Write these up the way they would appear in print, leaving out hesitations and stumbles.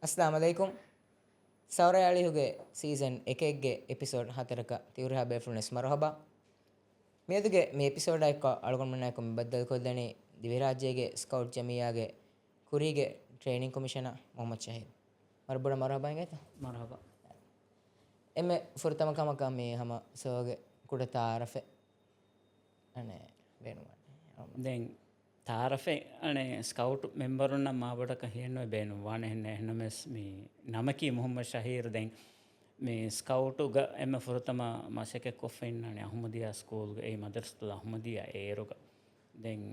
अस्सलाम वालेकुम सौरयाळिहुगे season एकेगे episode हतरक तिवरहा बेफुल्नेस मरहबा मेदुगे मे episode आयक अळगොන්මනායක මෙබද්දල් කොල්දණි දිවිරාජ්‍යයේ ස්කවුට් ජමියාගේ කුරීගේ ට්‍රේනින් කොමිෂනර් මොහමද් ෂහීද් මරබුඩ මරහබා ගේත مرحبا. එමෙ ෆුර්තම කමක මේ හම සෝගේ කුඩ තාරෆෙ අනේ බේනුමා දැන් තාරෆේ අනේ ස්කවුට් මෙම්බරුන්න මාබටක හේනුව බේනු වාන එන්න එනමස් මේ නමකී මොහම්මද් ෂහීර් දැන් මේ ස්කවුටුග එම ෆුරතම මසකෙක් කොෆෙන්නනේ අහමදියා ස්කූල්ග ඒ මදර්ස්තුල අහමදියා ඒරුග දැන්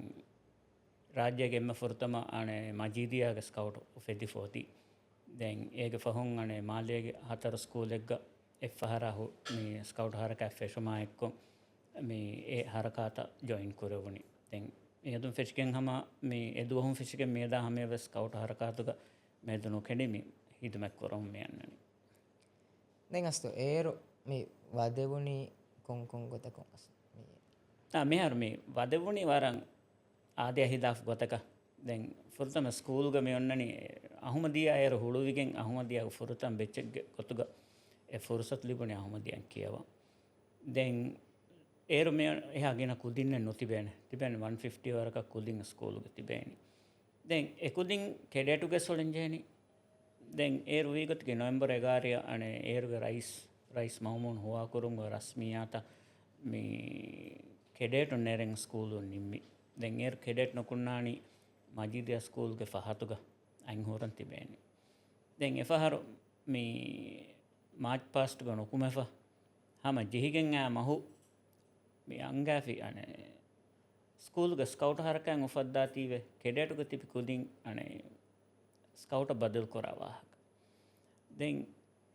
රාජ්‍යගේ එම ෆුරතම අනේ මජීදියාගේ ස්කවුට් ෆෙදි ෆෝති දැන් ඒගේ ෆහොන් අනේ මාලියගේ හතර ස්කූලෙක්ග එෆහරහු මේ ස්කවුට් හරකා ෆෙෂමා එක්කො මේ ඒ හරකාත ජොයින් කරවුනි දැන් එදුම් ෆිෂ්කෙන් හම මේ එදුවහුම් ෆිෂ්කෙන් මේදා හැමේ වෙස් කවුට් හරකාතුක මේදුණු කෙඩෙමි හිදමක් කරොම් මෙයන්නනි දැන් අස්තෝ ඒරු මේ වදෙවුනි කොන් ගොතකොන් අස් මේ මෙහර මේ වදෙවුනි වරන් ආදේ හිදාෆ් ගොතක දැන් ෆුර්තම ස්කූල්ග මේ ඔන්නනි අහමදියා අයර හුළුවිගෙන් අහමදියා ෆුර්තම් බෙච්චෙක් ගොතුග ඒ ෆුර්සත් ලිබුනි අහමදියන් කියවා දැන් ඒරු මේ එහා ගෙන කුදින්න නොතිබේන තිබෙන 150 වරක කුදින් ස්කූලුක තිබේනි දැන් එකුදින් කෙඩේටුගේ සොලෙන්ජේනි දැන් ඒරු වීගත්ගේ නොවැම්බර් 11 අනේ ඒරුගේ රයිස් මහමුන් හොවා කරුංග රස්මියාත මේ කෙඩේටු නෙරෙන් ස්කූලු නිම්මි දැන් ඒරු කෙඩේට් නොකුන්නානි මජීදියා ස්කූල්ගේ ෆහතුග අයින් හොරන් තිබේනි දැන් එෆහරු මේ මාච් පාස්ට් ග නොකුමෙෆ හම ජිහිගෙන් ආ මහු මේ අංගාෆි අනේ ස්කූල්ග ස්කවුට් හරකයන් උෆද්දා තීවේ කෙඩේටුග තිබි කුදින් අනේ ස්කවුට බදල් කරවාහක දැන්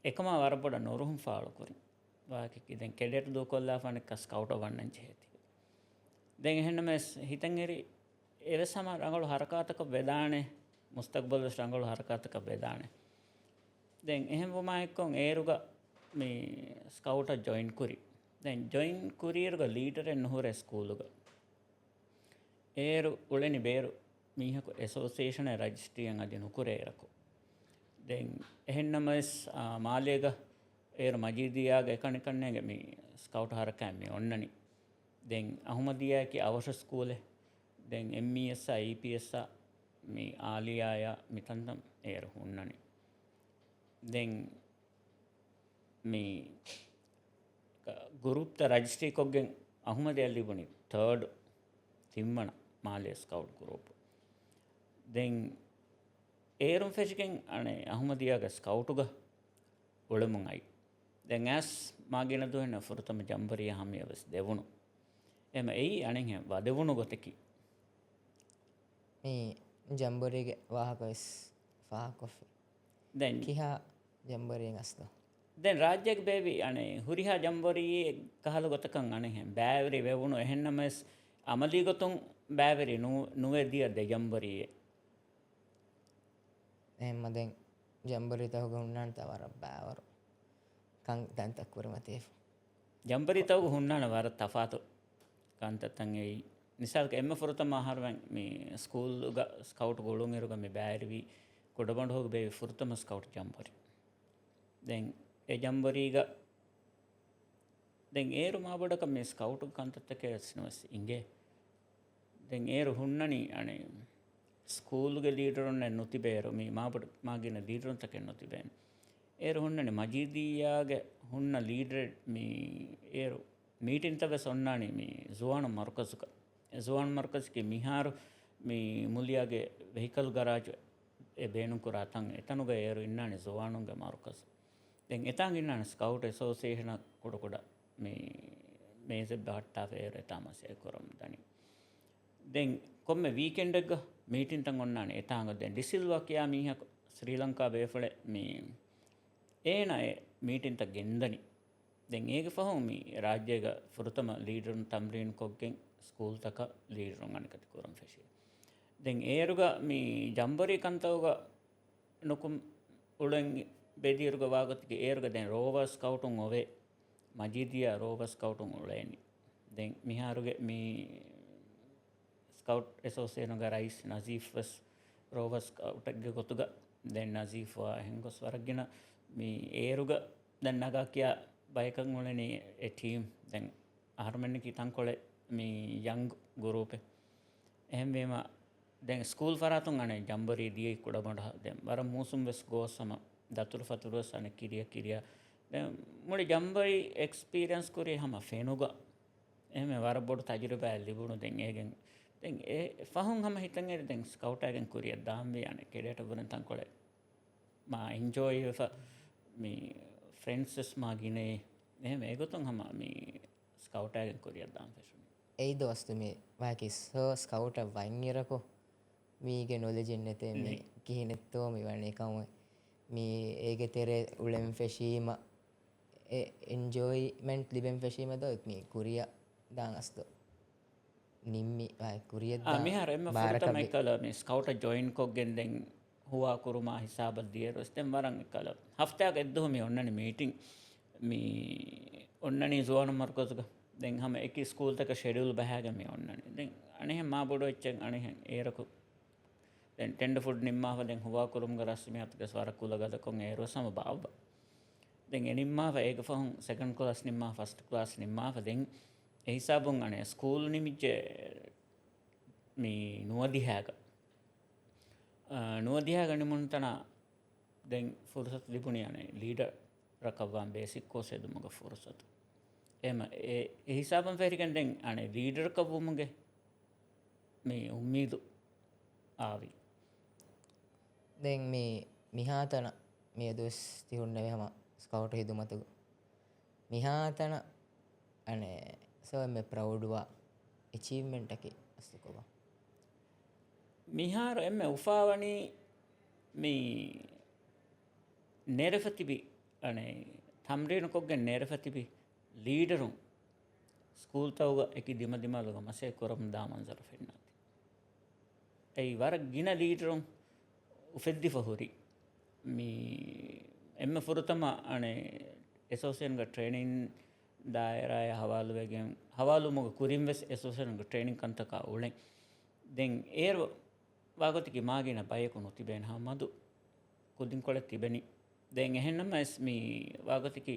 එකම වරපොඩ නොරුහුම් ෆාලු කුරින් වාකිකි දැන් කෙඩේටු දෝ කොල්ලා ෆානෙක් ස්කවුට වන්නන් ජෙති දැන් එහෙන්නම හිතන් එරි එවසම රංගල හරකාතක බෙදානේ මුස්තක්බල් රංගල හරකාතක බෙදානේ දැන් එහෙම වමායිකොන් ඒරුග මේ ස්කවුට ජොයින් කුරි දැන් ජොයින් කුරියර්ග ලීඩර් එන්න හොර ස්කූලුග ඒරු උලෙනි බේරු මීහක ඇසෝසියේෂන් රජිස්ට්‍රියන් අධි නුකුරේරකු දැන් එහෙන්නමස් මාලේග ඒරු මජීදියාගේ එකනිකන්නේගේ මේ ස්කවුට් හරකෑම් මේ ඔන්නනි දැන් අහමදියාගේ අවශ්‍ය ස්කූලේ දැන් MES IPS මේ ආලියාය මිතන්තම් ඒරු උන්නනි දැන් මේ ගුරුප්ත රජිස්ට්‍රී කොග්ගෙන් අහමදියා ලිබුණි 3rd තිම්මන මාලේ ස්කවුට් ගෲප් දැන් ඒරුම් ෆෙෂිකෙන් අනේ අහමදියාගේ ස්කවුටුග ඔලමුන් අයි දැන් ඇස් මාගෙන දුවන ෆුරතම ජම්බරිය හැමියවස් දෙවුණු එම එයි අනෙන් වදවුණු ගොතකි මේ ජම්බරියගේ වාහකස් ෆාකොෆි දැන් කිහා ජම්බරියෙන් අස්තෝ දැන් රාජ්‍යයක් බේවි අනේ හුරිහා ජම්බරියේ කහල ගොතකන් අනේ බෑවරි වෙවුණු එහෙන්නමස් අමලී ගොතුන් බෑවරි නුවේදිය දෙ ජම්බරියේ එහෙම දැන් ජම්බරිය තවග උන්නාන් තවර බෑවරු කන් දැන් තක්වරමතේ ජම්බරිය තවග හුන්නාන වර තෆාතු කාන්තතන් එයි නිසල්ක එම්ම ෆුරතම ආහාරවෙන් මේ ස්කූල් ස්කවුට් ගොළුන් එරුග මේ බෑරිවි කොඩබඬ හොග බේ ෆුරතම ස්කවුට් ජම්බරි දැන් ඒ ජම්බරීග දැන් ඒරු මාබඩක මේ ස්කවුට් කන්තත්තක ස්නවස් ඉංගේ දැන් ඒරු හුන්නනි අනේ ස්කූල්ගේ ලීඩරුන් නොතිබේරු මේ මාබඩ මාගෙන ලීඩරුන් තක නොතිබේන ඒරු හුන්නනි මජීදියාගේ හුන්න ලීඩර් මේ ඒරු මීටින් තව සොන්නානි මේ සුවාන මර්කස්ක සුවාන මර්කස්ගේ මිහාරු මේ මුලියාගේ වෙහිකල් ගරාජ් ඒ බේනු කරා තන් එතනුග ඒරු ඉන්නානි සුවානුගේ මර්කස් දැන් එතන් ඉන්නානි ස්කවුට් ඇසෝසියේෂන් කොට මේ මේස බහට්ටා ෆේර තමසේ කරම් දනි දැන් කොම්ම වීකෙන්ඩ් එක මීටින් තන් ඔන්නානි එතාංග දැන් ඩිසිල්වා කියා මීහක ශ්‍රී ලංකා බේෆල මේ ඒනය මීටින් ත ගෙන්දනි දැන් ඒක ෆහොම මේ රාජ්‍යයක ෆුරතම ලීඩරුන් තම්රීන් කොග්ගෙන් ස්කූල් තක ලීඩරුන් අනිකති කරම් ෆෙෂේ දැන් ඒරුග මේ ජම්බරි කන්තවග නොකුම් උලෙන් බෙදියරුග වාගත්ගේ ඒරුග දැන් රෝවර් ස්කවුටුන් ඔවේ මජීදියා රෝවර් ස්කවුටුන් උලේනි දැන් මිහාරුගේ මේ ස්කවුට් ඇසෝසියේෂන් ග රයිස් නසීෆ්ස් රෝවර් ස්කවුට්ගේ ගොතුග දැන් නසීෆ්වා එහෙන් ගොස් වරක්ගෙන මේ ඒරුග දැන් නගා කියා බයකන් වලනේ ඒ ටීම් දැන් ආහාරමෙන්නකී තංකොලේ මේ යංග් ගුරුපේ එහෙම වේම දැන් ස්කූල් ෆරාතුන් අනේ ජම්බරී දියේ කුඩමඩ දැන් වර මූසුම් වෙස් ගෝසම දතුරු ෆතුරුස් අනේ කිරිය දැන් මොලි ජම්බරී එක්ස්පීරියන්ස් කරේ හැම ෆේනුග එහෙම වර බොඩ තජරිබා ලිබුණු දැන් ඒගෙන් දැන් ඒ ෆහුන් හැම හිතන් ඒ දැන් ස්කවුට් එකෙන් කුරිය දාම්බේ අනේ කෙඩට වරන් තංකොලේ මා එන්ජොයි වෙෆ මේ ෆ්‍රෙන්ඩ්ස් මාගිනේ එහෙම ඒගොතන් හැම මේ ස්කවුට් එකෙන් කුරිය දාම් ෆෙෂන් ඒ දවස්තු මේ වාකි ස්කවුට වයින්යරකෝ මීගේ නොලෙජෙන් නැතේ මේ කිහිනෙත්තෝ මෙවන්නේ එකම මේ ඒගෙ තෙරේ උලෙම් ෆෙෂීම එන්ජෝයිමෙන්ට් ලිබෙන් ෆෙෂීම දොත් මේ කුරිය දාන් අස්තෝ නිම්මි කුරිය මෙහර එම ෆොරතම එකල මේ ස්කවුට ජොයින් කොක්ගෙන් දැන් හුවා කුරුමා හිසාබත් දියරොස්තෙන් වරන් එකල හෆ්තාවක එද්දොම මේ ඔන්නනේ මීටින් මේ ඔන්නනේ සෝන මර්කස්ක දැන් හැම එක ස්කූල් තක ෂෙඩියුල් බහාගෙන මේ ඔන්නනේ දැන් අනේ මා බොඩ එච්චන් අනේ ඒරකු දැන් ටෙන්ඩර් ෆුඩ් නිම්මාව දැන් හුවා කුරුම් ගරස්මි අතක ස්වර කුල ගද කොන් ඒරෝ සම බාව දැන් එනිම්මාව ඒක ෆහුන් සෙකන්ඩ් ක්ලාස් නිම්මා ෆස්ට් ක්ලාස් නිම්මාව දැන් ඒ හිසාබුන් අනේ ස්කූල් නිමිච්ච මේ නුවදිහාක ගනිමුන් තන දැන් ෆුර්සත් ලිබුණේ අනේ ලීඩර් රකවම් බේසික් කෝස් එදුමග ෆුර්සත් එම ඒ හිසාබන් ෆෙරිකන් දැන් අනේ ලීඩර් කවුමුගේ මේ උම්මීදු ආවි දැන් මේ මිහාතන මේ දොස් තිහුන්නේ හැම ස්කවුට් හිදුමතුග මිහාතන අනේ සෝ මේ ප්‍රවුඩ්වා අචීව්මන්ට් එකේ අස්තුකවා මිහාර එම උෆාවනි මේ නෙරෆතිබි අනේ තම්රීන කොග්ගෙන් නෙරෆතිබි ලීඩරුන් ස්කූල් තවග එකි දිමදිමලුග මසේ කොරම් දාමන්සර ෆෙන්නාති ඒ වර ගින ලීඩරුන් උෆෙද්දි ෆහුරි මේ එම ෆුරතම අනේ එසෝසියන්ග ට්‍රේනින් දායරය හවාලුවගෙන් හවාලුමුග කුරින්වෙස් එසෝසියන්ග ට්‍රේනින් කන්තකා උලෙන් දැන් ඒර වාගතික මාගෙන බයකුණු තිබෙන හමදු කුදින් කොළ තිබෙනි දැන් එහෙන්නම මේ වාගතික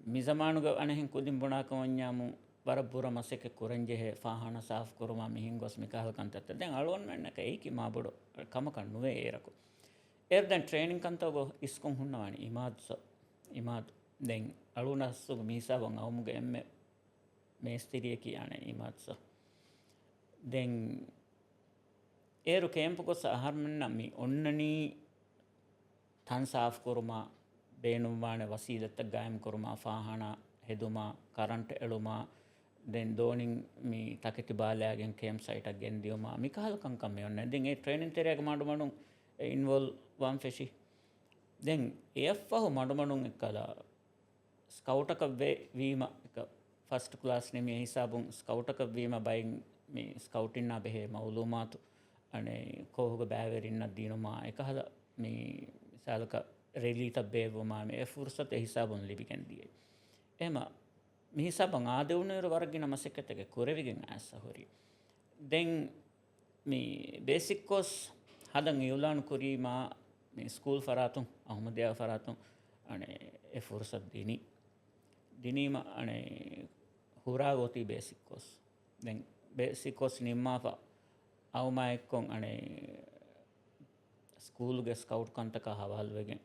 මිසමානුග අනහෙන් කුදින් බොනාකවඤ්ඤාමු වරබුර මසෙක කුරංජෙහෙ ෆාහන සාෆ් කුරුමා මිහින් ගොස් මිකාහල් කන්තත් දැන් අලුවන් මෙන්නක ඒකි මා බොඩ කමකන් නුවේ ඒරකු ඒර දැන් ට්‍රේනින් කන්තවග ඉස්කොන් හුන්නවානි ඉමාද් දැන් අලුනස්සු මිසාවන් අවමුග එම්මෙ මේස්තිරිය කියන්නේ ඉමාත්ස දැන් ඒරු කේම්ප කොස් ආහාරමන්න මේ ඔන්නනී තන් සාෆ් කුරුමා බේනුම්වාන වසීලත ගායම් කුරුමා ෆාහන හෙදුමා කරන්ට් එළුමා දැන් දෝනින් මේ තකිති බාලයාගෙන් කේම් සයිට් එකක් ගෙන් දියුමා මිකහල කංකම් මේ ඔන්න දැන් ඒ ට්‍රේනින් තෙරයක මඩුමඩුන් ඉන්වෝල් වන් ෆෙෂි දැන් ඒෆහු මඩුමඩුන් එක්කලා ස්කවුට් එක වීම එක ෆස්ට් ක්ලාස් නෙමෙයි හිසාබුන් ස්කවුට් එක වීම බයින් මේ ස්කවුටින් අබෙහෙ මවුලුමාතු අනේ කෝහුග බෑවරින්න දිනුමා එකහද මේ සාලක රෙලීත බේවුමා මේ ෆුර්සත් හිසාබුන් ලිබිකන් දියේ එම මිහිසබන් ආදෙවුනේර වර්ගින මසෙකතක කුරවිගෙන් ඇස්සහොරි දැන් මේ බේසික් කෝස් හදන් යුලාන් කුරීමා මේ ස්කූල් ෆරාතුන් අහමදියා ෆරාතුන් අනේ ඒ ෆුර්සත් දිනීම අනේ හුරා ගෝති බේසික් කෝස් දැන් බේසික් කෝස් නිම්මාපා අවමා එක්කොන් අනේ ස්කූල්ගේ ස්කවුට් කන්තක හවල් වෙගෙන්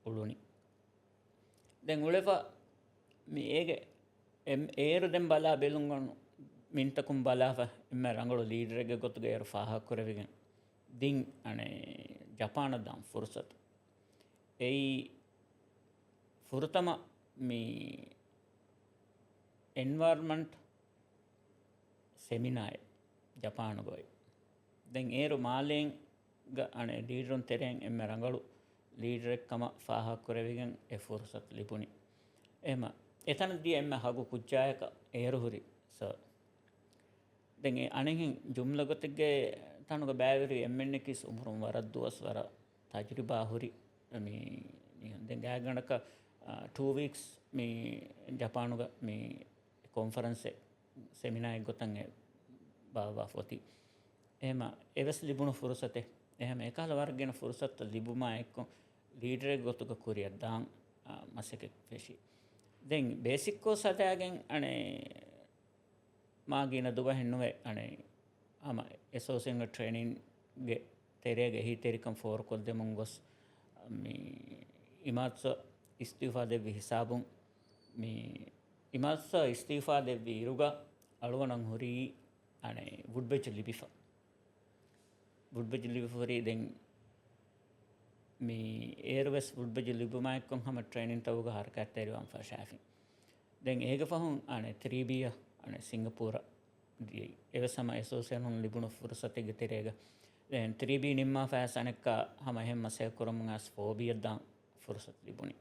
උළුනි දැන් උලෙපා මේ ඒගේ ඒරු දැන් බලා බෙලුන්ගොන් මින්තකුම් බලාව එම්ම රංගලු ලීඩර් එක ගොතුගේ ඒරු ෆාහක් කරවෙගෙන් දින් අනේ ජපාන දම් ෆුර්සත් ඒ ෆුරතම මේ එන්වර්මන්ට් සෙමිනාය ජපාන ගොයි දැන් ඒරු මාලෙන් අනේ ලීඩරුන් තෙරෙන් එම්ම රංගලු ලීඩර් එක්කම ෆාහක් කරවෙගෙන් ඒ ෆුර්සත් ලිපුනි එහෙම එතනදී එම්ම හගු කුච්චායක ඒරුහුරි සර් දැන් ඒ අනෙහින් ජුම්ලගතගේ තනුක බෑවරි එම්ෙන් කිස් උමරුම් වරක් දුවස් වර තජරිබා හුරි මේ දැන් ගෑගණක 2 weeks මේ ජපානුග මේ කොන්ෆරන්ස් සෙමිනා එක ගොතන් බාවා ෆොති එහෙම එවස් ලිබුණු ෆුර්සතේ එහෙම එකහල වර්ගෙන ෆුර්සත්ත ලිබුමා එක්කො ලීඩරෙක් ගොතුක කුරියක් දාන් මසෙකෙක් ෆෙෂි දැන් බේසික්කෝ සතයාගෙන් අනේ මාගීන දුව හෙන්නුවේ අනේ අම එසෝසිංග ට්‍රේනින්ගේ තෙරේගේ හිතෙරිකම් ෆෝර් කොද්දෙ මුංගොස් මේ ඉමාත්ස ඉස්තිෆා දෙවි හිසාබුන් මේ ඉමාත්ස ඉස්තිෆා දෙවි ඉරුග අළුවනං හොරි අනේ වුඩ්බෙච් ලිබිෆා වුඩ්බෙච් ලිබිෆෝරි දැන් මේ ඒර්වෙස් වුඩ්බෙච් ලිබුමා එක්කොන් හැම ට්‍රේනින් තවුග හරකත් තෙරිවන් ෆා ෂාෆි දැන් ඒක ෆහුන් අනේ 3B අනේ සිංගප්පූර දී එවසම එසෝසියන් හොන් ලිබුණු ෆුර්සතෙ ගෙතරේග දැන් 3B නිම්මා ෆෑස් අනෙක්ක හැම හැම මසේ කරමුන් අස් 4B දාන් ෆුර්සත් ලිබුණි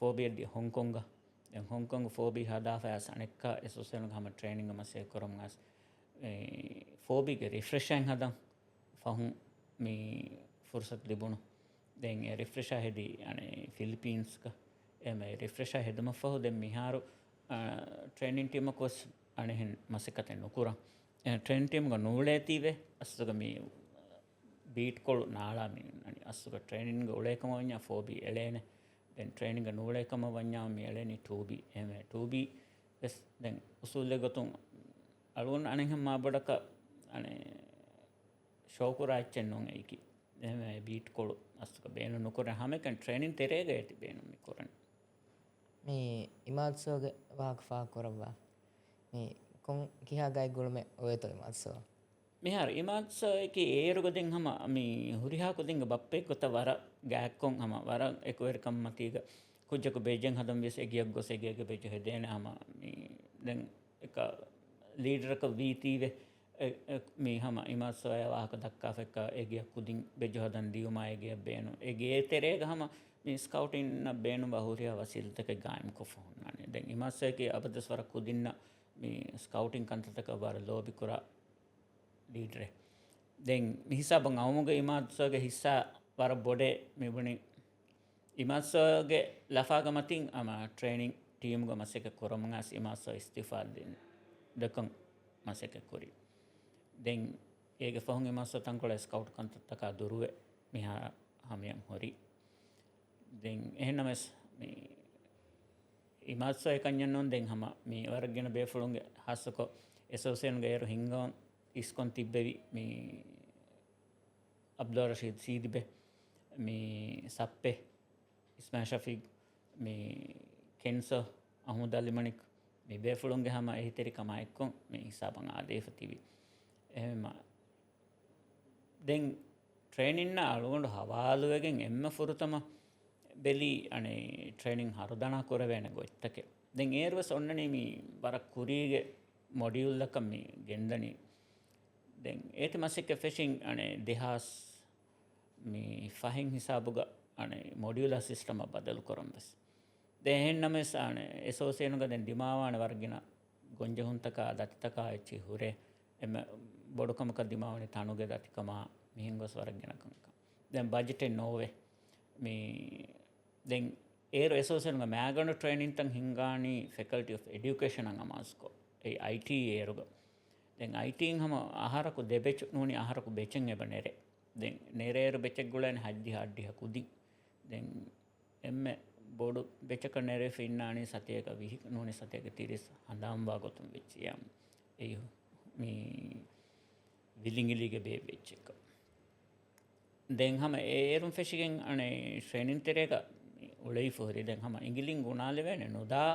4B දී හොංකොංග දැන් හොංකොංග 4B හදා ෆෑස් අනෙක්ක එසෝසියන් හැම ට්‍රේනින්ග මසේ කරමුන් අස් 4B ගේ රිෆ්‍රෙෂන් හදන් ෆහුන් මේ ෆුර්සත් ලිබුණු දැන් ඒ රිෆ්‍රෙෂ හෙදී අනේ ෆිලිපීන්ස් ක එමේ රිෆ්‍රෙෂ හෙදම ෆහු දැන් මිහාරු ට්‍රේනින් ටීම කොස් අනෙහෙන් මසකතෙන් නුකුරා ට්‍රේන් ටීම් ග නූලේ තීවේ අස්සක මේ බීට් කොල් නාලා මේ අනි අස්සක ට්‍රේනින් ග උලේකම වඤ්ඤා 4B එලේනේ දැන් ට්‍රේනින් ග නූලේකම වඤ්ඤා මේ එලේනි 2B එමේ 2B එස් දැන් උසුල්ලේ ගතුන් අලුන් අනෙහෙන් මාබඩක අනේ ෂෝකුරාච්චෙන් නොන් ඒකි එමේ බීට් කොල් අස්සක බේන නුකුර හැමකන් ට්‍රේනින් තෙරේගේ ඇති බේන මේ කරන්නේ මේ ඉමාත්සෝගේ වාහක ෆා කරවා මේ කොන් කියා ගයි ගොලමේ ඔය තොයි මාත්සෝ මෙහර ඉමාත්ස එක ඒරුගදෙන් හම මේ හුරිහාකුදින්ග බප්පෙක් කොත වර ගෑක්කොන් හම වර එකවරකම් මතීග කුජ්ජක බේජෙන් හදම් වෙස් එගියක් ගොස එගියක බේජ හෙදේන හම දැන් එක ලීඩරක වීතීවේ මේ හම ඉමත්සෝය වාහක දක්කා ෆෙක්ක එගියක් කුදින් බෙජ හදන් දියුමා එගිය බේනු එගේ තෙරේග හම මේ ස්කවුටින් බේනු බහුරියා වසිල්තක ගායම් කොෆොන්නනේ දැන් ඉමත්සෝයගේ අබදස්වර කුදින්න මේ ස්කවුටින් කන්තතක වර ලෝබි කුරා ලීඩරේ දැන් මිහිසාබන් අවමුග ඉමාත්සෝගේ හිස්සා වර බොඩේ මෙබුණි ඉමාත්සෝගේ ලෆාගමතින් අම ට්‍රේනින් ටීම්ග මසෙක කොරමුගස් ඉමාත්සෝ ඉස්තිෆා දෙන්න දකන් මසෙක කොරි දැන් ඒගේ ෆහුන් ඉමාත්සෝ තංකොල ස්කවුට් කන්තතක දුරුවේ මිහා හමියන් හොරි දැන් එහෙනමස් මේ ඉමාත්සෝ එකඤ්ඤන්නොන් දැන් හම මේ වර්ගගෙන බේෆලුන්ගේ හස්සකෝ එසෝසියන්ගේ ඒරු හිංගොන් ඉස්කොන් තිබ්බෙවි මේ අබ්දුල් රෂීද් සීදිබේ මේ සප්පේ ඉස්මායිල් ෂෆීක් මේ කෙන්සර් අහමද් අලි මණික් මේ බේෆලුන්ගේ හැම එහිතරි කම එක්කොන් මේ හිසාබන් ආදේෆ තිබි එහෙම දැන් ට්‍රේනින් නාලුගොඬ හවාලුවගෙන් එම්ම ෆුරුතම බෙලි අනේ ට්‍රේනින් හරුදනා කරවෙන ගොත්තකේ දැන් ඒර්වස් ඔන්නනේ මේ බර කුරීගේ මොඩියුල් එක මේ ගෙන්දනි දැන් ඒත මසික ෆිෂින් අනේ දෙහස් මේ ෆහින් හිසාබුග අනේ මොඩියුලර් සිස්ටම බදලු කරම්බස් දැන් නමස් අනේ එසෝසියනුග දැන් දිමාවාන වර්ගින ගොංජහුන්තක දත්තක එචි හුරේ එම බොඩකමක දිමාවනේ තනුගේ දතිකම මිහින්ගොස් වර්ගින කංක දැන් බජට් නෝවේ මේ දැන් ඒර එසෝසියනුග මෑගන ට්‍රේනින් තන් හිංගානි ෆැකල්ටි ඔෆ් එඩියුකේෂන් අංගමාස්කෝ ඒ IT ඒරුග දැන් IT හම ආහාරකු දෙබෙච් නෝනි ආහාරකු බෙචෙන් එබ නෙරේ දැන් නෙරේර බෙචෙක් ගුලන් හද්දි හඩ්ඩි හකුදි දැන් එම්මෙ බෝඩු බෙචක නෙරේ ෆින්නානි සතියක විහි නෝනි සතියක 30 හඳාම් වාගොතුම් වෙච්චියම් ඒ මේ විලිංගිලිගේ බේ වෙච්චක දැන් හම ඒරුම් ෆෙෂිගෙන් අනේ ශ්‍රේණින් තෙරේක උලයි ෆෝරි දැන් හම ඉංගිලින් ගුණාලෙ වෙන නොදා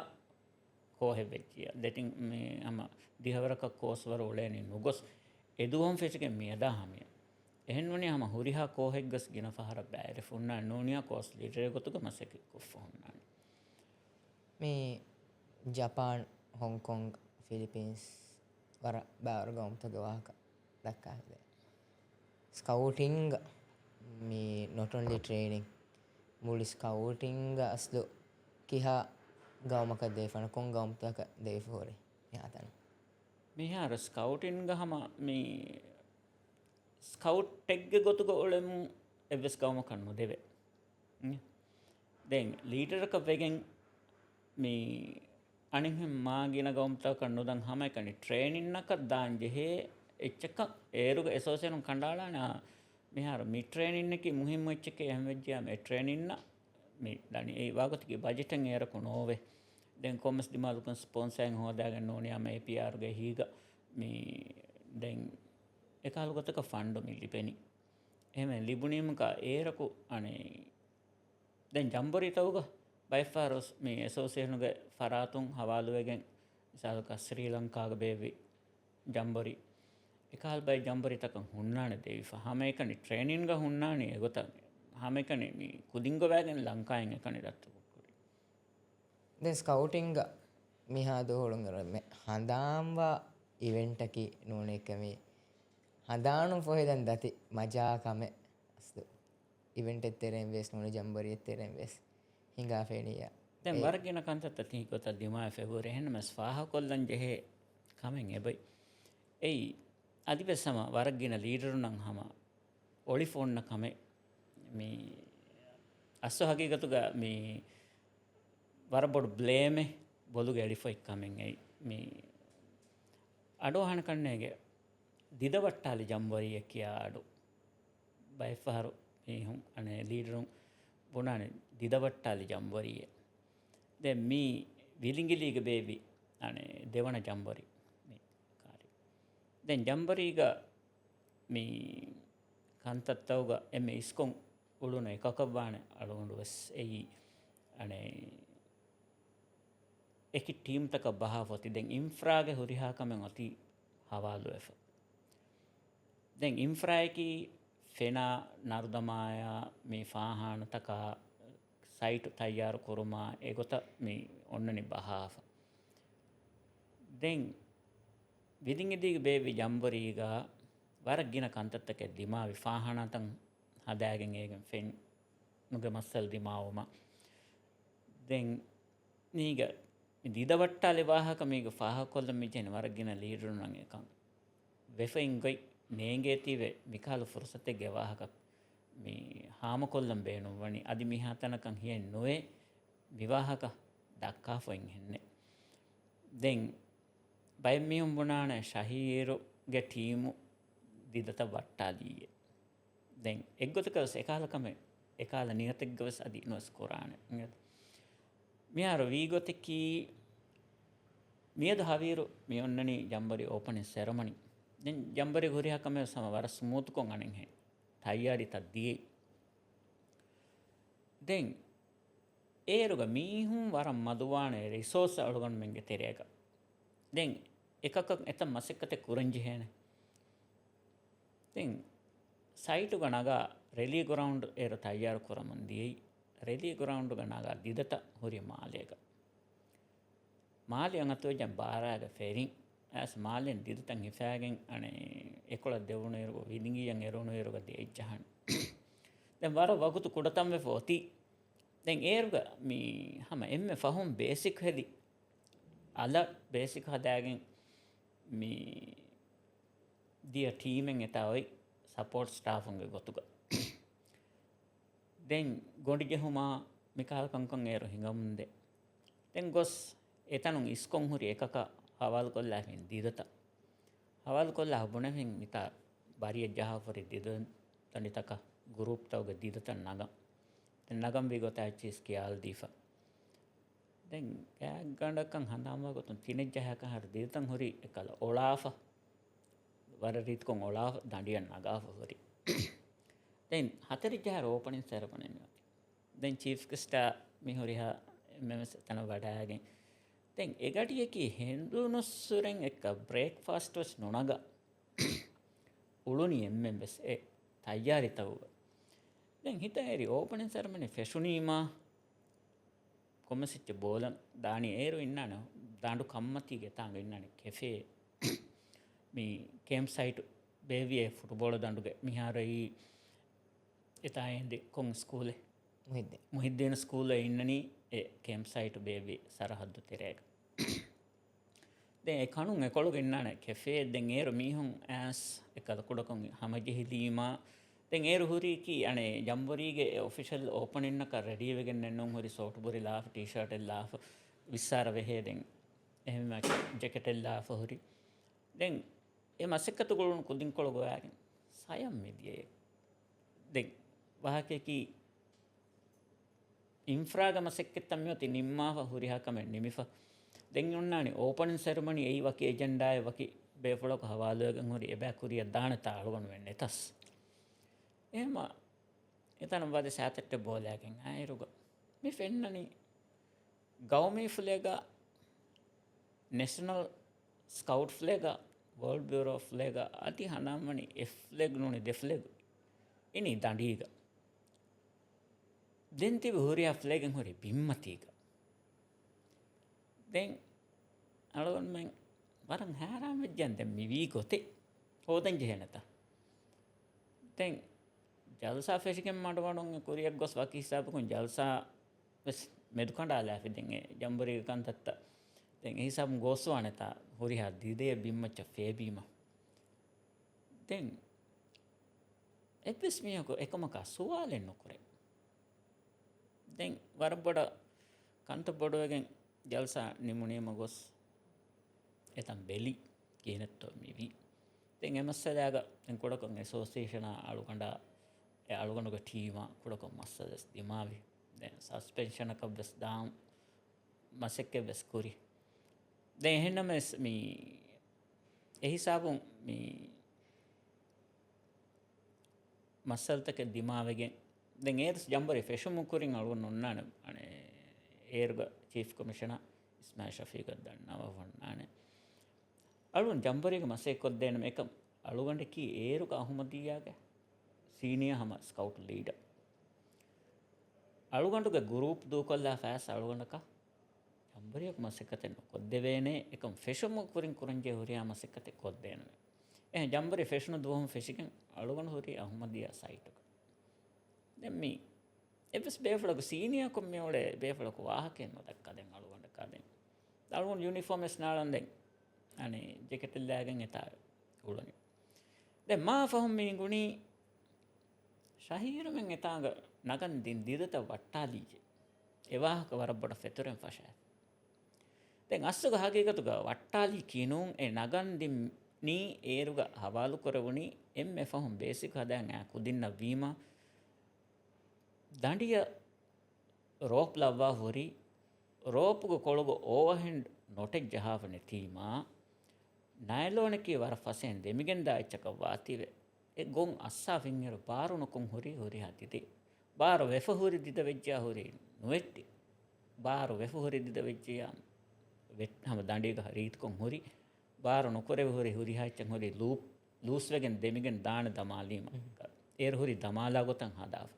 කෝහෙ වෙච්චිය දෙටින් මේ හම දිහවරක කෝස්වර උලේනි නුගොස් එදුවම් ෆෙෂිගෙන් මියදා හමිය එහෙන් වනේ හම හුරිහා කෝහෙක් ගස් ගින ෆහර බෑර ෆුන්නා නෝනියා කෝස් ලීඩර් ගොතුක මසෙක කොෆොන්නා මේ ජපාන් හොංකොං ෆිලිපීන්ස් වර බාරගම්තක වාහක දක්කා හදේ ස්කවුටිං මේ not only training මුලි ස්කවුටිං අස්ලු කිහා ගවමක දේෆන කොන් ගවම්තක දේෆෝරේ යාතන මිහාර ස්කවුටින් ගහම මේ ස්කවුට් ටෙක්ගේ ගොතුක ඔලෙමු එවස් ගවම කන්නු දෙවේ දැන් ලීඩරක වෙගෙන් මේ අනිහෙන් මාගෙන ගවම්තා කන්නු දන් හම එකනි ට්‍රේනින්නක දාන් ජෙහේ එච්චක ඒරුග එසෝසියනුම් කණ්ඩාලාන මෙහාර මේ ට්‍රේනින් එකේ මුහිම් වෙච්ච එකේ එහෙම වෙච්චා මේ ට්‍රේනින්න මේ දනි ඒ වාගතිගේ බජටෙන් එරකු නොවේ දැන් කොමස් දිමාලුකන් ස්පොන්සර්න් හොදාගන්න ඕනේ යම APR ගේ හීග මේ දැන් එකලුගතක ෆන්ඩ් මිලිපෙනි එහෙම ලිබුණීමක ඒරකු අනේ දැන් ජම්බරි තවුග බයිෆාරස් මේ ඇසෝසියේෂන්ගේ ෆරාතුන් හවාලුවගෙන් ඉසාලක ශ්‍රී ලංකාගේ බේවි ජම්බරි එකල් බයි ජම්බරි තක හුන්නානේ දෙවිෆා හැම එකනි ට්‍රේනින්ග හුන්නානේ එගොත හැම එකනි මේ කුදින්ග වෑගෙන් ලංකාවෙන් එකනි දත්තු දැන් ස්කවුටින්ග මිහා දෝහලුන් කරන්නේ හඳාම්වා ඉවෙන්ට් එකි නෝනේ කමේ හදානු පොහෙදන් දති මජා කම අස්තු ඉවෙන්ට් එතරෙන් වෙස් නෝනේ ජම්බරි එතරෙන් වෙස් හිඟා ෆේනියා දැන් වර්ගින කන්තත් ති කොත දිමා ෆෙබ්‍රුවරි එහෙනම ස්වාහ කොල්ලන් ජෙහෙ කමෙන් එබයි එයි අදිපෙසම වර්ගින ලීඩර් නම් හම ඔලිෆෝන්න කමේ මේ අස්ස හකීගතුග මේ වරබොඩ් බ්ලේමේ බොලු ගැඩිෆොයි කමෙන් එයි මේ අඩෝහන කන්නේගේ දිදවට්ටාලි ජම්බරිය කියා අඩු බයිෆාරු මේහුම් අනේ ලීඩරුම් බුණානේ දිදවට්ටාලි ජම්බරිය දැන් මේ විලිංගිලීග බේබි අනේ දෙවන ජම්බරි මේ කාරි දැන් ජම්බරිග මේ කන්තත්තවග එමෙ ඉස්කොන් උළුන එකක බාන අලුඬුවස් එයි අනේ එක ටීම් තක බහවති දැන් ඉන්ෆ්‍රාගේ හුරිහා කමෙන් අති හවාලු එෆ දැන් ඉන්ෆ්‍රායකි ෆෙනා නර්දමායා මේ ෆාහාන තකා සයිට් තයාරු කුරුමා ඒගොත මේ ඔන්නනි බහාව දැන් විදින්ගිදී බේවි ජම්බරීගා වරගින කන්තත්තක දිමා විෆාහානතන් හදාගෙන් ඒගෙන් ෆෙන් නුග මස්සල් දිමාවම දැන් නීග දිදවට්ටාලි වාහක මේක ෆාහ කොල්ල මිජෙන වරගින ලීඩරු නම් එකන් වෙෆෙන් ගොයි නේගේ තිවේ මිකාලු ෆුර්සතෙගේ වාහක මේ හාම කොල්ලම් බේනු වනි අදි මිහාතනකන් හියෙන් නොවේ විවාහක දක්කා ෆොයින් හෙන්නේ දැන් බයි මියුම් බුණාන ශහීරුගේ ටීමු දිදත වට්ටාලීය දැන් එක්ගොතකවස් එකලකම එකල නියතෙක්ගවස් අදි නොස් කොරාන මියාර වීගොතකි මියද හවීරු මියොන්නනි ජම්බරි ඕපනින් සෙරමනි දැන් ජම්බරි ගුරිහකම සම වර ස්මූත් කොන් අනෙන් හේ තයියාරි තද්දී දැන් ඒරුග මීහුම් වරම් මදුවානේ රිසෝස් අලුගන් මෙන්ගේ තෙරේක දැන් එකක එත මසෙක්කතේ කුරංජි හේනේ දැන් සයිටු ගනගා රෙලි ග්‍රවුන්ඩ් ඒර තයියාර කරමන්දී රෙලි ග්‍රවුන්ඩ් ගනගා දිදත හොරි මාලේක මාලියන් අතෝ ජම් බාරාග ෆෙරින් ඇස් මාලෙන් දිදතන් හිෆාගෙන් අනේ එකොල දෙවුණු ඒරුග විදිංගියන් එරුණු ඒරුග දෙයිච්චහන් දැන් වර වගුතු කුඩතම් වේ ෆෝති දැන් ඒරුග මේ හැම එම්මේ ෆහුම් බේසික් හෙදි අල බේසික් හදාගෙන් මේ දිය ටීමෙන් එතවයි සපෝට් ස්ටාෆ් උන්ගේ ගොතුක දැන් ගොඩි ගෙහුමා මිකාල් කංකන් ඒරු හිඟමුන්දේ දැන් ගොස් එතනුන් ඉස්කොන් හුරි එකක හවල් කොල්ලා හෙන් දිදත හවල් කොල්ලා හබුණෙන් මිතා බාරිය ජහෆරි දිදන් තනිතක ගෲප් තවග දිදත නගම් දැන් නගම් වි ගොත ඇචිස් කියාල් දීෆා දැන් කෑ ගණ්ඩකන් හඳාම ගොතුන් තිනෙජ් ජහක හර දිදතන් හොරි එකල ඔලාෆා වර රීත් කොන් ඔලාෆ දඬියන් නගාව හොරි දැන් හතරි ජහර ඕපනින් සරපණෙන් දැන් චීෆ් කස්ටා මිහොරිහා මෙමස් තන වඩාගෙන් දැන් එගටියකි හෙන්දුනුස්සුරෙන් එක බ්‍රේක්ෆාස්ට් වස් නොනග උළුනි එම්මෙන් බස් ඒ තයාරි තවුව දැන් හිතෑරි ඕපනින් සරමනේ ෆෙෂුනීමා කොමසිච්ච බෝලන් දානි ඒරු ඉන්නන දාඬු කම්මතිගේ තාංග ඉන්නනේ කැෆේ මේ කේම් සයිට් බේවියේ ෆුට්බෝල් දඬුගේ මිහාරයි එතායෙන්දි කොන් ස්කූලේ මුහිද්දීන ස්කූලේ ඉන්නනි ඒ කේම් සයිට් බේවි සරහද්දු තෙරේක දැන් ඒ කණුන් එකොළොග ඉන්නන කැෆේ දැන් ඒරු මීහුන් ඇස් එකල කුඩකොන් හමජෙහිදීමා දැන් ඒරු හුරි කි අනේ ජම්බරීගේ ඔෆිෂල් ඕපනින් එක රෙඩි වෙගෙන නෙන්නුන් හුරි සෝට් බුරි ලාෆ් ටී-ෂර්ට් එල්ලාෆ් විස්සාර වෙහෙ දැන් එහෙම ජැකට් එල්ලාෆ් හුරි දැන් ඒ මසෙක්කතු ගොළුන් කුදින් කොළ ගෝයාගෙන සයම් මෙදියේ දැන් වාහකෙකි ඉන්ෆ්‍රාගම සෙක්කෙත්තම්යොති නිම්මාව හුරිහාකමෙන් නිමිෆ දැන් උන්නානි ඕපනින් සෙරමනි ඒ වකි එජෙන්ඩාය වකි බේෆලක හවාලුවගෙන් හොරි එබෑ කුරිය දානතා අලුගොන වෙන්නේ තස් එහෙම එතනම් වද සෑතට බෝලෑගෙන් අයරුග මේ ෆෙන්නනි ගෞමී ෆ්ලේග national scout flag world bureau flag अति हनामणि एफ फ्लैग नूनी दे फ्लैग इनी दांडीग देंति हुरिया फ्लैग हुरि बिम्मतीग दें अळवन में वरं हाराम जंदे मिवी गोते ओदं जेहनता दें जलसा फेशिकें माडवणों कुरिया गोस वाकी हिसाब को जलसा बस मेदुकंडाला फिदेंगे जंबरी कंतत्ता දැන් ඒ හිසම් ගෝස්වානතා හොරිහා දිදේ බිම්මච්ච ෆේබීම දැන් එපස් මියක එකමක සුවාලෙන් නොකරේ දැන් වරබඩ කන්ත බොඩුවගෙන් ජල්සා නිමුණේම ගොස් එතම් බෙලි කියනත්තෝ මිවි දැන් එමස්සදාග දැන් කොඩකොන් ඇසෝසියේෂන අලුකණ්ඩා ඒ අලුකණ්ඩක ටීම කොඩකොන් මස්සදස් දිමාවි දැන් සස්පෙන්ෂන් එක බස් දාම් මසෙක්කේ බස් කුරි දැන් එහෙනම් මේ ඒ හිසාබුන් මේ මස්සල්තක දිමාවෙගෙන් දැන් ඒර්ස් ජම්බරි ෆෙෂමු කුරින් අලුවන් ඔන්නාන අනේ ඒර්ග චීෆ් කමිෂනර් ඉස්මායිල් ෂෆීක් දන්නව වන්නානේ අලුවන් ජම්බරික මසෙක් කොත් දෙන්න මේක අලුවන්ට කී ඒරුක අහුමදියාගේ සීනියර් හම ස්කවුට් ලීඩර් අලුවන්ටගේ ගෲප් දූකල්ලා ෆෑස් අලුවන්ටක ජම්බරියක් මසෙකතෙන් කොද්දෙවේනේ එකම් ෆෙෂමු කුරින් කුරන්ජේ හොරියා මසෙකතේ කොද්දේනම එහෙන් ජම්බරි ෆෙෂනු දුවම ෆෙෂිකන් අලුවන් හොරි අහුමදියා සයිට් එක දැන් මේ එපස් බේෆලක සීනියර් කොම්මියෝලේ බේෆලක වාහකෙන් නොදක්කා දැන් අලුවන්ට කාදෙන් අලුවන් යුනිෆෝම් ස්නාලන් දැන් අනේ ජැකට් ලාගෙන් එතා උලනි දැන් මා ෆහම් මේ ගුණි ශහීරමෙන් එතාග නගන් දින් දිදත වට්ටාලීජේ එවාහක වරබ්බඩ ෆෙතුරෙන් ෆෂා දැන් අස්සක හගේකතුග වට්ටාලි කිනුන් ඒ නගන් දින් නී ඒරුග හවාලු කරවුණි එම් එෆහම් බේසික් හදාන් ඈ කුදින්න වීම දඬිය රෝප් ලව්වා හොරි රෝපුග කොළග ඕවහෙන්ඩ් නොටෙක් ජහාවනේ තීමා නයිලෝනකී වර ෆසෙන් දෙමිගෙන් දායිච්චක වාතිවේ ඒ ගොන් අස්සා ෆින්ගර බාරුණකුන් හොරි හොරි හතිති බාර වෙෆ හොරි දිද වෙච්චා හොරි නොවෙට්ටි බාර වෙෆ හොරි දිද වෙච්චියා වෙට්හම දඬියක හරීත්කොන් හොරි බාර නොකරේ හොරි හොරි හයිච්චන් හොරි ලූස් වෙගෙන් දෙමිගෙන් දාන දමාලීම ඒර හොරි දමාලා ගොතන් හදාව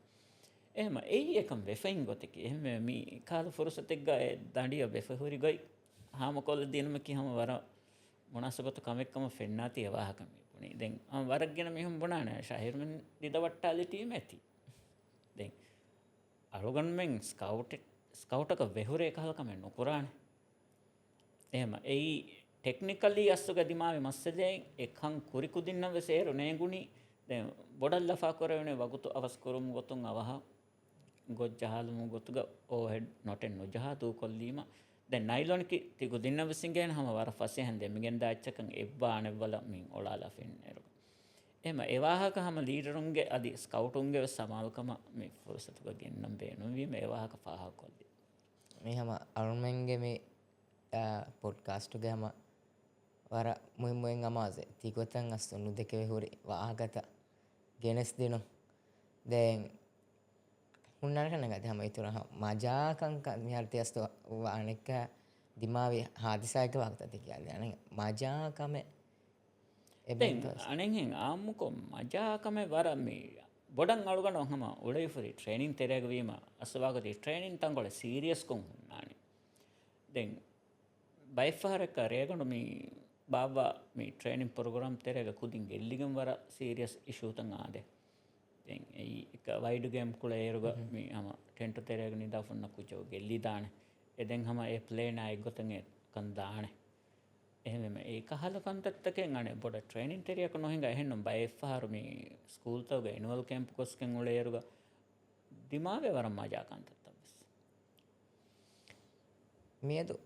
එහෙම එයි එකම් වෙෆෙන් ගොතකි එහෙම මේ කාල ෆොරසතෙක් ගා දඬිය වෙෆ හොරි ගයි හාම කොල්ල දිනම කිහම වර මොනසබත කමෙක්කම ෆෙන්නාති එවාහකම පුනේ දැන් වරක්ගෙන මෙහෙම බොනානේ ශාහිර්මන් දිදවට්ටාලි ටීම ඇති දැන් අලුගන් මෙන් ස්කවුටක වෙහුරේ කහලකම නොකරානේ එහෙම එයි ටෙක්නිකලි අස්සක දිමාවේ මස්සදේ එකන් කුරිකුදින්න වෙසේරු නේගුණි දැන් බොඩල් ලෆා කරවනේ වගුතු අවස් කරුම් ගොතුන් අවහ ගොජ්ජහලමු ගොතුග ඕහෙඩ් නොටෙන් නොජහා දූ කොල්ලීම දැන් නයිලොන්කි තිගු දින්න වෙසින්ගෙන හැම වර ෆසේ හන්දෙ මිගෙන් දාච්චකන් එබ්බානෙවල මින් ඔලාලා ෆෙන්නේරු එහෙම එවාහක හැම ලීඩරුන්ගේ අදි ස්කවුටුන්ගේ සමාල්කම මේ ෆොරසතුක ගෙන්නම් බේනු වීම එවාහක පහක් කොල්ලි මේ හැම අරුන්මෙන්ගේ මේ පොඩ්කාස්ට් එක හැම වර මුහිමුවෙන් අමාසේ තිකොතන් අස්සුණු දෙකේ හොරි වාහකත ගෙනස් දෙනු දැන් උන්නරක නගද හැම ඉතුරු මජාකංක මිහර්තියස්ත වානෙක දිමාවේ හාදිසායක වක්තති කියන්නේ අනේ මජාකම එබෙන් අනෙන් ආමුකො මජාකම වර මේ බොඩන් අලුගන හම උලේ ෆරි ට්‍රේනින් තෙරග වීම අසවාගති ට්‍රේනින් තංගොල සීරියස් කොන් හුන්නානි දැන් බයිෆාරක රේගොන මේ බාවා මේ ට්‍රේනින් ප්‍රෝග්‍රෑම් තෙරග කුදින් ගෙල්ලිගම් වර සීරියස් ඉෂූ තං ආදේ දැන් ඒ එක වයිඩ් ගේම් කුල ඒරුග මේ හම ටෙන්ට් තෙරග නිදා ෆොන්න කුචෝ ගෙල්ලි දානේ එදෙන් හම ඒ ප්ලේන් ආයි ගොතන් කන් දානේ එහෙම ඒ කහල කන්තත්තකෙන් අනේ බොඩ ට්‍රේනින් තෙරියක නොහිඟ එහෙන්නම් බයිෆාර මේ ස්කූල් තවග ඇනුවල් කැම්ප් කොස්කෙන් උල ඒරුග දිමාවේ වර මජා කන්තත්තබස් මියදු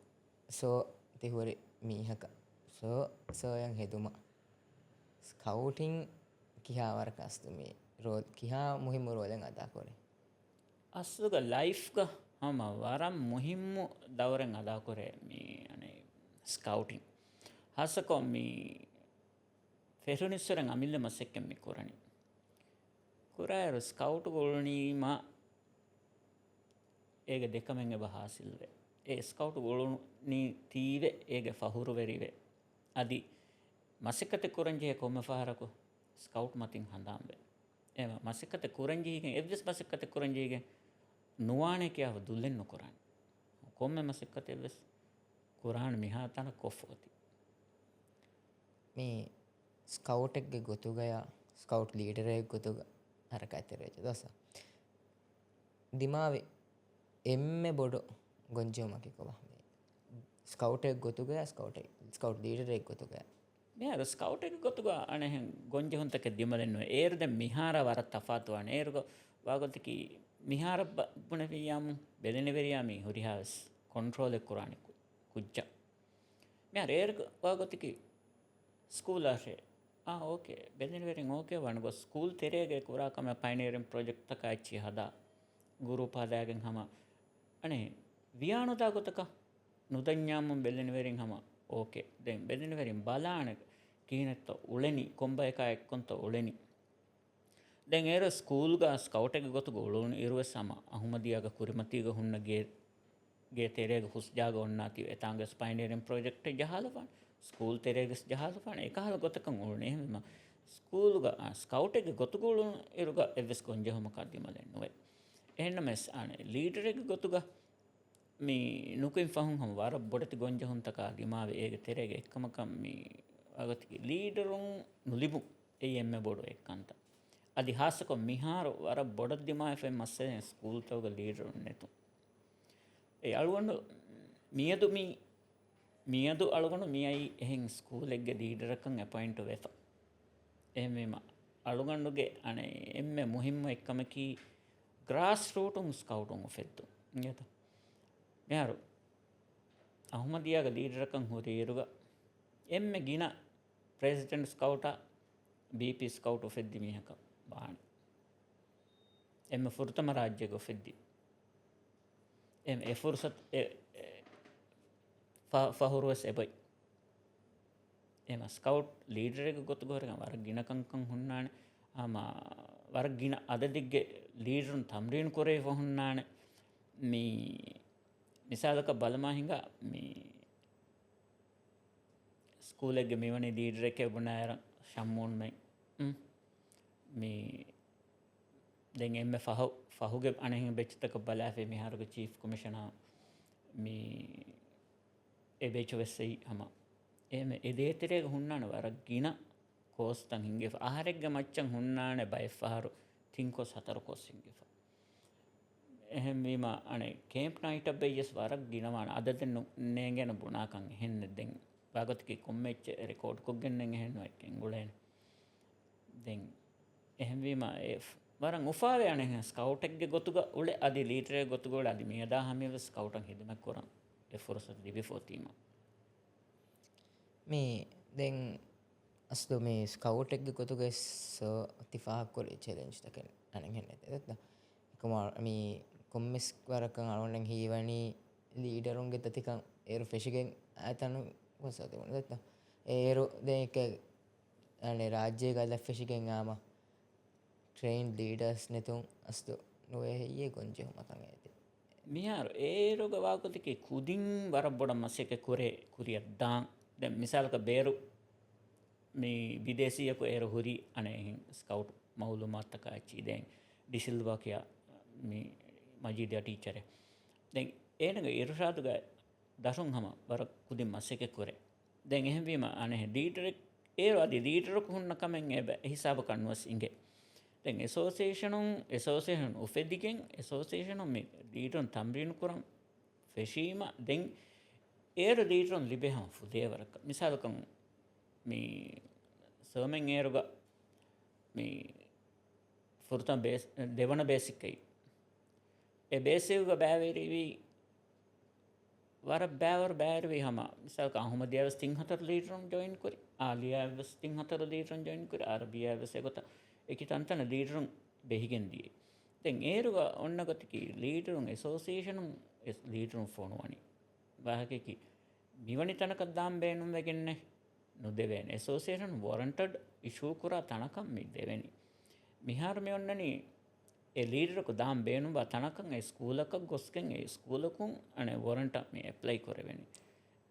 සෝ තිහුවරි මීහක සෝයන් හෙදුම ස්කවුටින් කියාවරකස්තු මේ रोल किहा मुहिम रोलें अदा करे ಅಸುಗ ಲೈಫ್ಗ ಹಮ ವರಂ ಮುಹಿಮ್ಮು ದವರೆಂ ಅದಾ ಕೊರೆ ಮೀ ಅನೆ ಸ್ಕೌಟಿಂಗ್ ಹಸಕೊ ಮೀ ಫೆರುನಿಸ್ಸರೆಂ ಅಮಿಲ್ಲೆ ಮಸ್ಸೆಕ್ಕೆಂ ಮಿ ಕೊರನಿ ಕುರಾಯರು ಸ್ಕೌಟ್ ಗೊಳುನೀಮ ಏಗೆ ದೆಕ್ಕಮೆಂ ಎಬ ಹಾಸಿಲ್ವೆ ඒ ස්කවුට් ගොළුනී තීවෙ ඒගේ ෆහුරු වෙරිවේ අදි මසිකත කුරංජිය කොම ෆහරකු ස්කවුට් මතින් හඳාම්බේ එම මසිකත කුරංජියගෙන් එව්ස් මසිකත කුරංජියගෙන් නුවානේ කියාව දුල්ලෙන් නොකරන්නේ කොම්ම මසිකත එව්ස් කුරාන මිහා තන කොෆෝති මේ ස්කවුට් එකගේ ගොතු ගයා ස්කවුට් ලීඩර් එක ගොතු අරක ඇතරෙච්ච දස දිමාවේ එම්මෙ බොඩ ಗೊಂಜೋಮಕಿಕವ ಸ್ಕೌಟ್ ಎಗ್ ಗೊತ್ತುಗ ಸ್ಕೌಟ್ ಲೀಡರ್ ಎಗ್ ಗೊತ್ತುಗ ಮೇರು ಸ್ಕೌಟ್ ಎಗ್ ಗೊತ್ತುಗ ಅಣೆ ಗೊಂಜೆ ಹೊಂತಕ್ಕೆ ದಿಮಲೆನ್ನು ಏರ್ದೆ ಮಿಹಾರ ವರ ತಫಾತು ಅಣೆ ಏರ್ಗೊ ವಾಗೊತ್ತಿಕಿ ಮಿಹಾರ ಬುಣವಿಯಾಮು ಬೆದೆನೆವೆರಿಯಾಮಿ ಹುರಿಹಾಸ್ ಕಂಟ್ರೋಲ್ ಕುರಾಣಿ ಕುಜ್ಜ ಮೇರು ಏರ್ಗ ವಾಗೊತ್ತಿಕಿ ಸ್ಕೂಲ್ ಆಶೆ ಓಕೆ ಬೆದೆನೆವೆರಿಂಗ್ ಓಕೆ ವಣಗೊ ಸ್ಕೂಲ್ ತೆರೆಗೆ ಕುರಾಕಮ ಪೈನಿಯರಿಂಗ್ ಪ್ರಾಜೆಕ್ಟ್ ತಕ ಅಚ್ಚಿ ಹದ ಗುರುಪಾದಾಗೆನ್ ಹಮ ಅಣೆ ವಿಯಾಣುದಾ ಗೊತ್ತಕ ನುದನ್ಯಾಮಂ ಬೆಲ್ಲಿನವೆರಿಂ ಹಮ ಓಕೆ ದೆನ್ ಬೆಲ್ಲಿನವೆರಿಂ ಬಲಾಣೆ ಕೀನೆತ್ತ ಉಳೆನಿ ಕೊಂಬ ಎಕ ಎಕ್ಕೊಂತ ಉಳೆನಿ ದೆನ್ ಏರ ಸ್ಕೂಲ್ಗ ಸ್ಕೌಟೆಗೆ ಗೊತ್ತಗ ಉಳುಣು ಇರುವ ಸಮ ಅಹಮದಿಯಾಗ ಕುರಿಮತಿಗ ಹುಣ್ಣ ಗೆ ತೆರೆಗೆ ಹುಸ್ ಜಾಗ ಒಣ್ಣಾತಿ ಎತಾಂಗ ಸ್ಪೈನೇರಿಯಂ ಪ್ರಾಜೆಕ್ಟ್ ಜಹಾಲಫಾಣ ಸ್ಕೂಲ್ ತೆರೆಗೆ ಜಹಾಲಫಾಣ ಏಕಾಲ ಗೊತ್ತಕಂ ಉಳುಣೆ ಹಿಮ ಸ್ಕೂಲ್ಗ ಸ್ಕೌಟೆಗೆ ಗೊತ್ತಗ ಉಳುಣು ಇರುಗ ಎವ್ವೆಸ್ ಗೊಂಜೆ ಹೊಮ ಕದ್ದಿಮಲೆನ್ನುವೆ එහෙන්න මෙස් අනේ ලීඩර් එක ගොතුග මේ නුකින් ෆහුන් හම වර බොඩති ගොංජ හොන්තකා දිමාවේ ඒක තෙරේගේ එක්කමකම් මේ අගති ලීඩරුන් නුලිබු ඒ එම්මෙ බොඩෝ එක්කන්ත අදි හාසක මිහාර වර බොඩ දිමාවේ ෆෙම් මස්සේ ස්කූල් තවග ලීඩරුන් නෙතු ඒ අලුවඬ මියදු අලුවඬ මියයි එහෙන් ස්කූල් එක්ගේ ලීඩර් එකන් අපොයින්ට් වෙත එහෙමම අලුවඬගේ අනේ එම්මෙ මුහිම්ම එක්කමකී ಗ್ರಾಸ್ ರೂಟುಂ ಸ್ಕೌಟುಂ ಫೆದ್ದು ಇಂಗೇತ ಯಾರು ಅಹಮದಿಯಾಗ ಲೀಡರಕಂ ಹುರಿಯರುಗ ಎಮ್ಮೆ ಗಿನ ಪ್ರೆಸಿಡೆಂಟ್ ಸ್ಕೌಟ ಬಿಪಿ ಸ್ಕೌಟ್ ಫೆದ್ದಿ ಮೀಹಕ ಬಾಣ ಎಮ್ಮೆ ಫುರ್ತಮ ರಾಜ್ಯಗ ಫೆದ್ದಿ ಎಮ್ಮೆ ಎ ಫುರ್ಸತ್ ಫಹುರುವಸ್ ಎಬೈ ಎಮ್ಮ ಸ್ಕೌಟ್ ಲೀಡರಿಗೆ ಗೊತ್ತುಗೋರೆ ವರ ಗಿನಕಂಕಂ ಹುಣ್ಣಾಣೆ ಆಮ ವರಗಿನ ಅದದಿಗ್ಗೆ ಲೀಡ್ರನ್ ತಮ್ರೀನ್ ಕೊರೆ ಫಹುನ್ನಾಣೆ ಮೀ ಮಿಸಾಲಕ ಬಲಮಾ ಹಿಂಗ ಮೀ ಸ್ಕೂಲೆಗೆ ಮೀವನಿ ಲೀಡ್ರಕ್ಕೆ ಬುಣಾಯರ ಶಮ್ಮೂನ್ ಮೈ ಮೀ ದೆಂಗ್ ಎಮ್ಮೆ ಫಹುಗೆ ಅಣೆ ಹಿಂಗ ಬೆಚ್ಚತಕ ಬಲಾಫೆ ಮಿಹಾರುಗೆ ಚೀಫ್ ಕಮಿಷನರ್ ಮೀ ಎ ಬೆಚ್ಚ ವೆಸ್ಸೈ ಹಮ ಎಮ್ಮೆ ಎದೇತಿರೆಗೆ ಹುಣ್ಣಾಣೆ ವರಗಿನ ಕೋಸ್ತಂ ಹಿಂಗೆ ಆಹಾರೆಗ್ಗೆ ಮಚ್ಚಂ ಹುಣ್ಣಾಣೆ ಬೈಫಾರು ತಿಂಕೋಸ್ ಹತರಕೋಸ್ ಹಿಂಗೆ එහෙම වීම අනේ කේම්ප් නයිට් එක බෙයස් වරක් ගිනවන අදදෙන් නේගෙන බුණාකන් එහෙන්න දෙන් වාගතකි කොම්මෙච්ච රෙකෝඩ් කොග්ගෙන්නෙන් එහෙන්නවා එකෙන් ගොලෙන් දෙන් එහෙම වීම ඒ වරන් උෆාවේ අනේ ස්කවුට් එකගේ ගොතුග උලේ අදි ලීටරේ ගොතුග උලේ අදි මියදා හැමෙව ස්කවුටන් හිදමක් කරන් ඒ ෆොරසත් දිවි ෆෝතීම මේ දෙන් අස්දෝ මේ ස්කවුට් එකගේ ගොතුග තිෆාහක් කොලේ චැලෙන්ජ් තකෙන් අනෙන් හෙන්නේ දෙත්තා එකම මේ කොම්මස් වරකන් අලොන්නෙන් හීවනි ලීඩරුන්ගේ තතිකන් ඒරු ෆෙෂිගෙන් ඇතනු වසද වුණ දෙත්තා ඒරු දෙක අනේ රාජ්‍යයේ ගල ෆෙෂිගෙන් ආම ට්‍රේන් ලීඩර්ස් නෙතුන් අස්දෝ නොවේ හයියේ ගොංජේ මකන් ඇති මියාර ඒරුග වාගතකි කුදින් වර බොඩ මසෙක කුරේ කුරියද්දාන් දැන් මිසාලක බේරු මේ විදේශියකු ඒරු හුරි අනේ ස්කවුට් මවුලුමාත්තක අච්චි දැන් ඩිසිල්වා කියා මේ මජීදියා ටීචරේ දැන් ඒනග ඉර්ෂාදුග දසුන් හම වර කුදින් මස්සෙක කුරේ දැන් එහෙම වීම අනේ ලීඩර් ඒරු අදි ලීඩර් කුහුන්න කමෙන් එබ හිසාබ කන්වස් ඉංගේ දැන් ඇසෝසියේෂන් උෆෙදිගෙන් ඇසෝසියේෂන් මේ ලීඩර් තම්රින් කුරන් ෆෙෂීම දැන් ඒරු ලීඩර් ලිබෙහම ෆුදේවරක මිසාලකම් මේ සර්මෙන් ඒරුග මේ ෆුර්තන් බේස් දෙවන බේසික්කයි ඒ බේසිව්ග බෑවේරිවි වර බෑවර බෑරවි හම මිසල්ක අහුමදියාවස් තිං හතර ලීටරුම් ජොයින් කුරි ආලියාවස් තිං හතර ලීටරුම් ජොයින් කුරි අරබියාවස් එගොත එකි තන්තන ලීටරුම් බෙහිගෙන්දියේ දැන් ඒරුව ඔන්න ගොතකි ලීටරුම් ඇසෝසියේෂනුම් ලීටරුම් ෆෝනුවනි වාහකකි මිවනි තනක දාම් බේනුම් වෙගෙන්නේ නොදෙවෙන් ඇසෝසියේෂන් වොරන්ටඩ් ඉෂූ කුරා තනකම් මි දෙවෙනි මිහාර මේ ඔන්නනි ඒ ලීඩරකු දාම් බේනුම් බා තනකන් ඒ ස්කූලක ගොස්කෙන් ඒ ස්කූලකුන් අනේ වොරන්ට මේ ඇප්ලයි කරවෙනි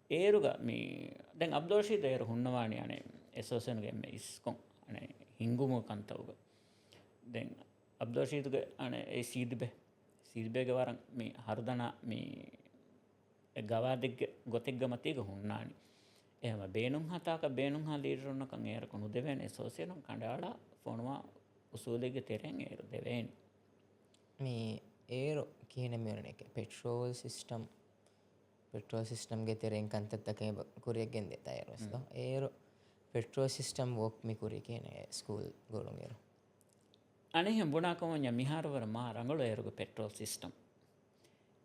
ඒරුග මේ දැන් අබ්දෝෂීද ඒරු හුන්නවානි අනේ ඇසෝසියේෂන්ගේ මේ ඉස්කොන් අනේ හිංගුම කන්තවුග දැන් අබ්දෝෂීතුගේ අනේ ඒ සීදිබේගේ වරන් මේ හර්දනා මේ ගවාදෙක් ගොතෙක්ග මතීක හුන්නානි එහෙම බේනුම් හතාක බේනුම් හා ලීඩරුන්නකන් ඒරකුණු දෙවෙන ඇසෝසියේෂන් කණ්ඩාලා ෆෝනවා උසූලෙගේ තෙරෙන් ඒරු දෙවෙනි මේ ඒරු කියන මෙවරණ එක පෙට්‍රෝල් සිස්ටම්ගේ තෙරෙන් කන්තත්තකේ කුරියගෙන් දෙත අයරස්ල ඒරු පෙට්‍රෝ සිස්ටම් වෝක් මිකුරි කියන ස්කූල් ගොලුන් ඒරු අනේ හම්බුණාකමොන්ය මිහාරවර මා රංගලු ඒරුග පෙට්‍රෝල් සිස්ටම්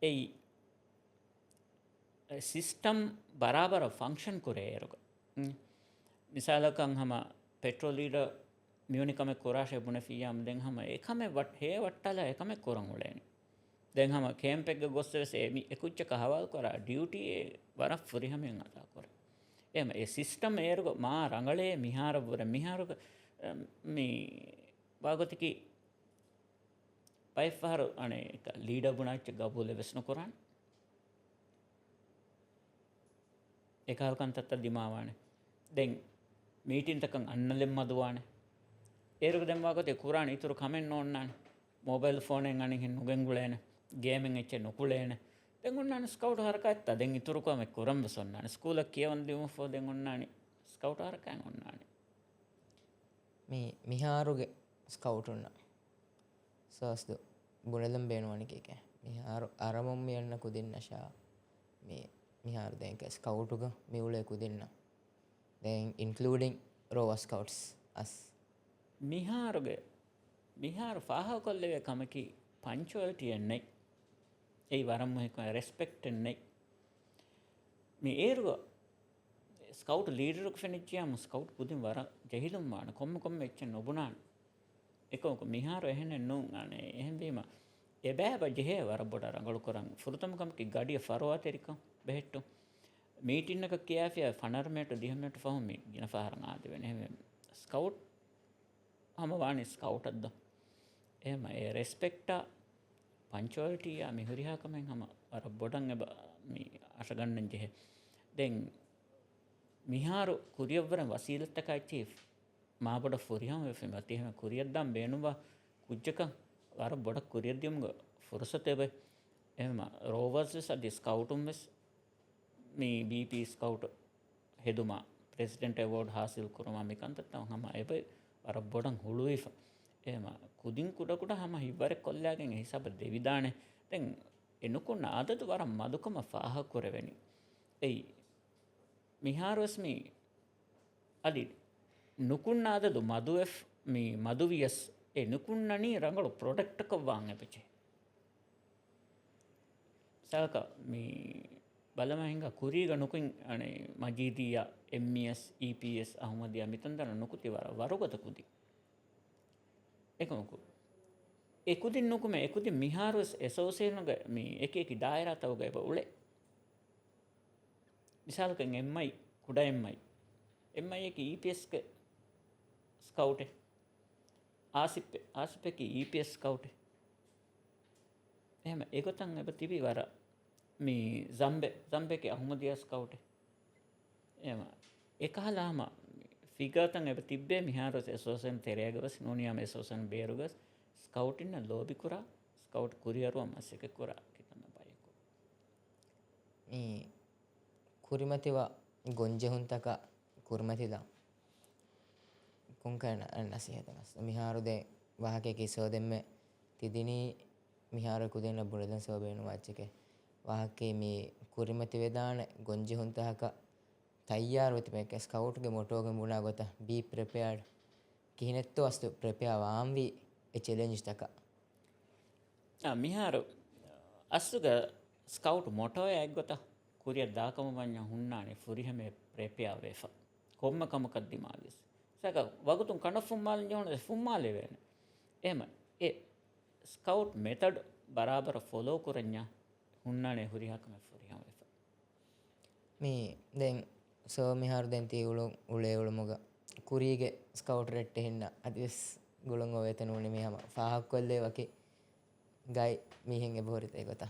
එයි සිස්ටම් බරාබර ෆංක්ෂන් කුරේ ඒරුග මිසාලකන් හම පෙට්‍රෝල් ලීඩ මියනිකම කොරාශය බුණ ෆියම් දෙන් හම එකම වට හේ වට්ටල එකම කොරන් උලේනි දැන් හම කේම්පෙක්ග ගොස්සවස එමි එකුච්ච කහවල් කොර ඩියුටි වර ෆුරිහමෙන් අතා කොර එම ඒ සිස්ටම් ඒරුග මා රංගලේ මිහාරවර මිහාරුග මේ වාගොතකි පයිෆහරු අනේ ලීඩ බුණාච්ච ගබුල වෙස්න කොරන් එකල්කන් තත්ත දිමාවාන දැන් මීටින්තකන් අන්නලෙම් මදවාන ඒරුක දෙම්වාගොත කුරාණ ඉතුරු කමෙන් ඕන්නාන මොබයිල් ෆෝනෙන් අනිහින් නුගෙන්ගුලේන ගේමෙන් එච්ච නොකුලේන දෙගුන්නාන ස්කවුට් හරකඇත්ත දෙන් ඉතුරුකම කුරම්බ සොන්නාන ස්කූල කියවන් දිම ෆෝ දෙන් ඔන්නානි ස්කවුට් හරකෑන් ඔන්නානි මේ මිහාරුගේ ස්කවුටුන්න සස්දු බුණදම් බේනුවනික එක මිහාරු අරමුම් යන්න කුදින්නශා මේ මිහාරු දෙක ස්කවුටුක මිවුලේ කුදින්න දැන් ඉන්ක්ලූඩින් රෝව ස්කවුට්ස් අස් මිහාරු ෆාහ කොල්ලවේ කමකි පංචුවල්ටියෙන්නයි ඒ වරම්මක රෙස්පෙක්ටෙන්නයි මේ ඒරුව ස්කවුට් ලීඩරුක් ෆෙනිච්චයාම ස්කවුට් පුදින් වර ජහිලුම් වාන කොම්ම එච්ච නොබුණාන් එකක මිහාරු එහෙන නුන් අනේ එහෙන්වීම එබෑබ ජෙහේ වර බොඩ රඟලු කරන් ෆුරුතමකම්කි ගඩිය ෆරවාතෙරිකම් බෙහෙට්ටු මීටින්නක කියාෆිය ෆනර්මයට දිහමට ෆහුමි ගින ෆහරන් ආදි වෙන එහෙම ස්කවුට් හම වානි ස්කවුට්ද එහෙම ඒ රෙස්පෙක්ටා පංචුවල්ටිය මිහුරිහාකමෙන් හම අර බොඩන් එබ මේ අශගන්නන් ජෙහෙ දැන් මිහාරු කුරියවරන් වසීලත්තකයි මාබොඩ ෆුරිහම වෙෆෙම තිහෙම කුරියද්දම් බේනුවා කුජ්ජකන් වර බොඩ කුරියද්දියම්ග ෆුරසතෙබ එහෙම රෝවර්ස් අදි ස්කවුටුම් වෙස් මේ BP ස්කවුට් හෙදුමා ප්‍රෙසිඩන්ට් ඇවෝඩ් හාසිල් කරනවා මේකන්තත්තම හම එබ අර බොඩන් හුළුයිෆ එහෙම කුදින් කුඩකුඩ හම හිබරෙක් කොල්ලාගෙන් හිසබ දෙවිදානේ දැන් එනුකුන්න ආදතු වර මදුකම ෆාහ කරවෙනි එයි මිහාරවස්මි අදි නුකුන්නාදದು ಮದುವೆಫ್ ಮೀ ಮದುವಿಯಸ್ ಎ ನುಕುನ್ನನಿ ರಂಗಳು ಪ್ರಾಡಕ್ಟ್ ಕವ್ವಾಂಗ್ ಎಪಚೆ ಸಾಕ ಮೀ ಬಲಮ ಹಿಂಗ ಕುರಿಗ ನುಕುನ್ ಅಣೆ ಮಜೀದಿಯ ಎಂಇಎಸ್ ಇಪಿಎಸ್ ಅಹಮದಿಯ ಮಿತಂದನ ನುಕುತಿ ವರಗತ ಕುದಿ ಏಕಮಕು ಎಕುದಿ ನುಕುಮೆ ಎಕುದಿ ಮಿಹಾರಸ್ ಎಸೋಸಿಯೇಷನ್ಗ ಮೀ ಏಕೇಕಿ ದಾಯರಾ ತವಗ ಎಬ ಉಳೆ මිසාලකෙන් එම්මයි කුඩ එම්මයි එක EPS ස්කවුටේ ආසිප්පෙක EPS ස්කවුටේ එහෙම ඒගොතන් එබ තිබි වර මේ සම්බෙක අහුමදිය ස්කවුටේ එහෙම එකහලාම ෆිගතන් එබ තිබ්බේ මිහාරස් එසෝසන් තෙරයගවස් නෝනියම එසෝසන් බේරුගස් ස්කවුටින්න ලෝබි කුරා ස්කවුට් කුරියරුව මස්සක කුරා කිතන බයකෝ මේ ಕುರಿಮತಿವ ಗೊಂಜೆ ಹುಂತಕ ಕುರ್ಮತಿದ ಕುಂಕಣ ನಸಿಹತನಸ್ ಮಿಹಾರುದೆ ವಾಹಕೆ ಕಿಸೋದೆಮ್ಮೆ ತಿದಿನಿ ಮಿಹಾರು ಕುದಿನ ಬುಡದನ್ ಸೋಬೇನು ವಾಚಕೆ ವಾಹಕೆ ಮಿ ಕುರಿಮತಿ ವೆದಾನೆ ಗೊಂಜೆ ಹುಂತಕ ತಯ್ಯಾರವತಿ ಬೇಕೆ ಸ್ಕೌಟ್ಗೆ ಮೊಟೋಗೆ ಮುಣಾ ಗೊತ್ತ ಬಿ ಪ್ರಿಪೇರ್ಡ್ ಕಿಹಿನೆತ್ತು ಅಸ್ತು ಪ್ರಿಪೇರ್ ವಾಂವಿ ಎ ಚಾಲೆಂಜ್ ತಕ ಮಿಹಾರು ಅಸುಗ ಸ್ಕೌಟ್ ಮೊಟೋ ಯಾಕೆ ಗೊತ್ತಾ ಕುರಿಯ ದಾಕಮ ಬಂಜ ಹುಣ್ಣಾಣೆ ಫುರಿಹಮೆ ಪ್ರೇಪಿಯಾವೇಫ ಕೊಮ್ಮ ಕಮಕದ್ ದಿಮಾಲಿಸ್ ಸಕ ವಗುತುಂ ಕಣ ಫುಮ್ಮಾಲ್ ಜೋಣ ಫುಮ್ಮಾಲೆವೇನೆ එහෙම ඒ ස්කවුට් මෙතඩ් බරාබර ෆොලෝ කරඥා ಹುಣ್ಣಾಣೆ ಹುರಿಹಾಕಮ ಫುರಿಹಮೆಫ මේ දැන් සෝ මිහාරු දැන් තී උලේ උළුමුග ಕುರಿಗೆ ಸ್ಕೌಟ್ ರೆಟ್ಟೆ ಹಿನ್ನ ಅದಿಸ್ ಗುಳಂಗೋ ವೇತನ ಉಣಿ ಮಿಹಮ ಫಾಹಕ್ಕೊಲ್ಲೆ ವಕಿ ಗೈ ಮೀಹೆಂಗೆ ಬೋರಿತೆ ಗೊತ್ತಾ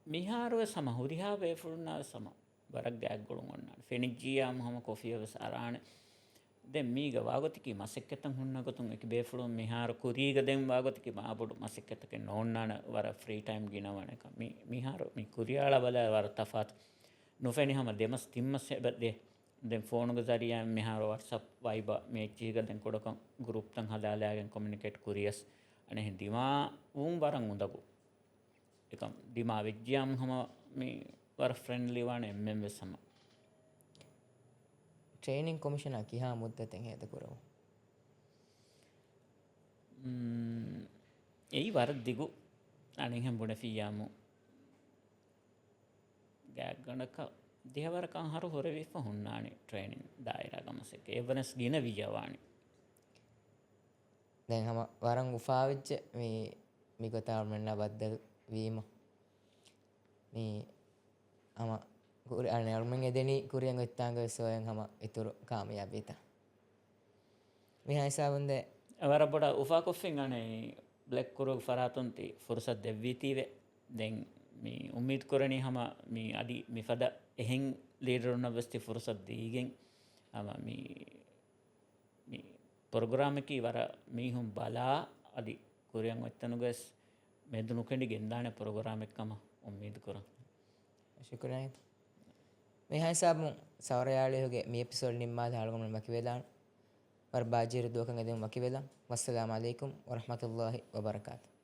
මිහාරුව සම හුරිහා වේෆුල්නා සම බරක් ගෑක් ගොළුන් ඔන්නාට ෆෙනික්ජියා මොහම කොෆියව සාරාණ දැන් මීග වාගතිකි මසෙක්කතන් ಹುಣ್ಣ ගොතුන් එක බේෆුළුන් මිහාර කුරීග දැන් වාගතිකි මාබුඩු මසෙක්කතක නොන්නාන වර ෆ්‍රී ටයිම් ගිනවනක මිහාර මි කුරියාල බල වර තෆාත් නොෆෙනි හම දෙමස් තිම්මස් බද්දේ දැන් ෆෝන් එක zariyan මිහාර WhatsApp Viber මේච්චිග දැන් කොඩකම් ගෲප් තන් හදාලාගෙන කොමියුනිකේට් කුරියස් අනේ හින්දිමා උන් වරන් උඳගු එකම් දිමා විද්‍යාම් හම මේ වර ෆ්‍රෙන්ඩ්ලි වනේ මෙම් වෙසම ಟ್ರೈನಿಂಗ್ ಕಮಿಷನ್ ಕಿಹಾ ಮುದ್ದತೆಂ ಹೇತ ಕುರವು එයි වර දිගු අනිහෙම් බුණ ෆියාමු ගෑක් ගණක දෙවරකන් හරු හොරවිෆ ಹುಣ್ಣಾಣೆ ಟ್ರೈನಿಂಗ್ දායරා ගමසක එවනස් ගින වියවානි දැන් හම වරන් උෆාවිච්ච මේ ගොතාව මෙන්න බද්දල් වීම මේ අම කුරි අනේ අල්මෙන් එදෙනි කුරියන් ඔත්තාංග සෝයන් හම ඉතුරු කාමයාබීත මේ හිසාවන්ද වර බඩ උෆා කොෆින් අනේ බ්ලැක් කුරු ෆරාතුන්ති ෆුර්සත් දෙවිතිවේ දැන් මේ උම්මීද් කරණි හම මේ අදි මිෆද එහෙන් ලීඩරුන වස්ති ෆුර්සත් දීගෙන් අම මේ ප්‍රෝග්‍රෑම් එකේ වර මීහුම් බලා අදි කුරියන් ඔත්තනුගස් මෙදුණු කෙඩි ගෙන්දානේ ප්‍රෝග්‍රෑම් එකම උම්මීද් කරන් ಶುಕ್ರನೇ මේ හිසාබු සවරයාලියෝගේ මේ එපිසෝඩ් නිම්මාද හලගොම මකිවේදාන වර බාජීර දුවකන් එදෙම මකිවේදා වස්සලාමු අලයිකුම් වරහමතුල්ලාහි වබරකාතුහු